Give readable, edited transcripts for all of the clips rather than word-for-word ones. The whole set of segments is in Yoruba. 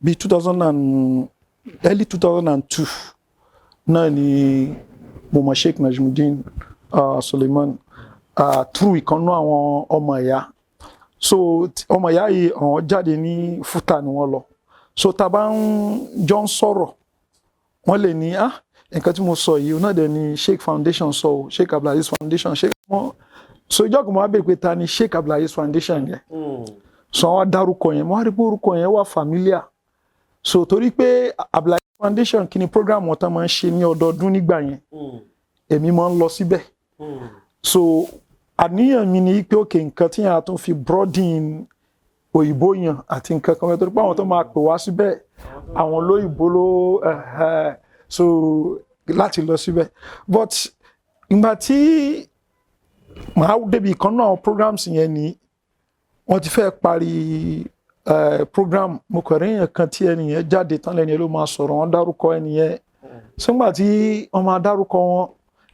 bí 2000 early 2002 náà ni mo mọ̀ Sheikh Najmudin Sulaiman through ìkànnú àwọn ọmọ ìyá. So ọmọ ìyá yìí àwọn jáde ní Fúta ni wọ́n lọ. So tá bá ń jọ ń sọ̀rọ̀ wọ́n lè ní nǹkan tí mo sọ yìí náà dẹ̀ ni Sheikh Foundation sọ o, Sheikh Abdulaziz Foundation Sheikh wọn. So ìjọ́ kan mo wá bèèrè pé ta ni Sheikh Abdulaziz Foundation yẹn. So wọ́n dárúkọ yẹn, mo wá rí pé orúkọ yẹn wà familiar. So torí pé Abdulaziz Foundation kí ni program wọn tán máa ń ṣe ní ọdọọdún nígbà yẹn. Èmi máa ń lọ síbẹ̀. So àníyàn mi ni pé òkè nǹkan tí a tún fi broaden òyìnbó yàn àti nǹkan kan torí pé àwọn tó máa pè wá síbẹ̀ àwọn olóyìnbó ló so láti lọ síbẹ̀. But ìgbà tí màá débi kan náà programs yẹn ni wọ́n ti fẹ́ parí program mo kọ̀rẹ́ yẹn kan tí ẹnìyẹn jáde tán lẹ́ni ló máa sọ̀rọ̀ wọ́n dárúkọ ẹnìyẹn. Sígbà tí wọ́n máa dárúkọ wọn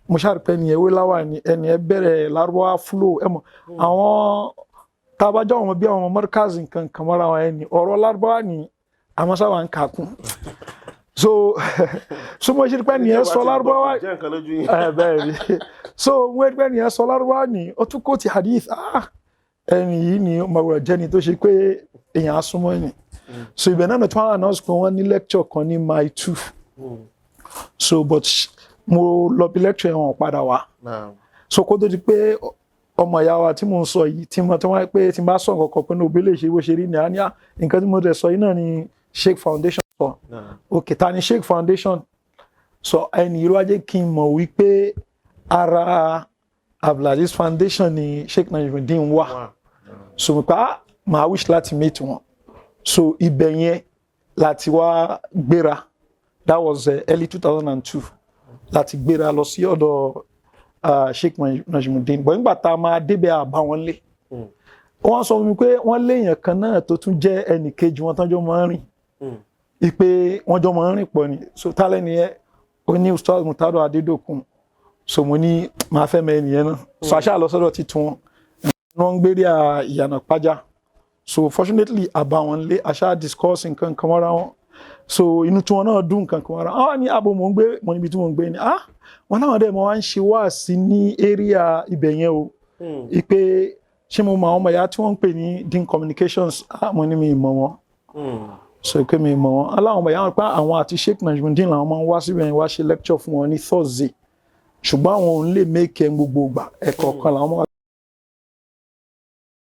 mo ṣàrìpẹ́ ẹnìyẹn wé láwà ní ẹnìyẹn bẹ̀rẹ̀ lárúbáwá flow ẹ̀mọ̀ àwọn tábàjọ́ wọn bí àwọn markaz nǹkan kan mọ́ra wọn ẹni ọ̀rọ̀ lárúbáwá ni àmọ́ sábà ń kàkún. So mo ṣe pé ẹnìyẹn sọ lárúbáwá bẹ́ẹ̀ ni so mo ṣe pé ẹnìyẹn sọ lárúbáwá ni ó tún kó ti hadith ẹni yìí ni ọmọ jẹni tó ṣe pé èèyàn asúnmọ́ ẹni. So ibẹ̀ náà tí wọ́n announce pé wọ́n ní lecture kan ní May 2. So but mo lọ bí lecture yẹn wọ́n padà wá. So kó tó di pé ọmọ ìyá wa tí mo ń sọ yìí tí wọ́n pé tí n bá sọ nǹkan kan pé ní òbí lè ṣe bó ṣe rí ni a ní nǹkan tí mo dẹ̀ sọ yìí náà ni Sheikh Foundation sọ. Okay, ta ni Sheikh Foundation? So ẹni ìlú ajé kí n mọ̀ wípé ara Abdulaziz Foundation ni Sheikh Najmudin wà. So mo pa máa wish láti meet wọn. So ibẹ̀ yẹn láti wá gbéra, that was early 2002 láti gbéra lọ sí ọ̀dọ̀ Sheikh Najmudin. But nígbà tá a máa débẹ̀ àbá wọn lé wọ́n sọ fún mi pé wọ́n léèyàn kan náà tó tún jẹ́ ẹnì kejì wọn tán jọ máa ń rìn ipe wọ́n jọ máa ń rìn pọ̀ ni. So tálẹ́ nìyẹn ó ní Ustaz Murtador Adedokun. So mo ní máa fẹ́ mẹ́ ẹnìyẹn náà. So aṣáà lọ sọ́dọ̀ títún wọn wọ́n ń gbé ìyànà pàjá. So fortunately àbá wọn lé aṣáà discuss nǹkan kan mọ́ra wọn. So inú tí wọn náà dùn nǹkan kan mọ́ra wọn ní abo mò ń gbé mo níbi tí mò ń gbé ni wọn náà dẹ̀ mọ́ wá ń ṣe wáàsí ní area ibẹ̀ yẹn o ipe ṣé mo mọ àwọn ọmọ ìyá tí wọ́n ń pè ní Dean Communications mo ní mi mọ̀ wọn. So pé mi mọ̀ wọn aláwọn ọmọ ìyá wọn pa àwọn àti Sheikh Najmudin làwọn máa ń wá síbẹ̀ yẹn wá ṣe lecture fún wọn ní Thursday ṣùgbọ́n àwọn ò ń lè make ẹ̀ gbogbo ìgbà ẹ̀kọ̀ọ̀kan làwọn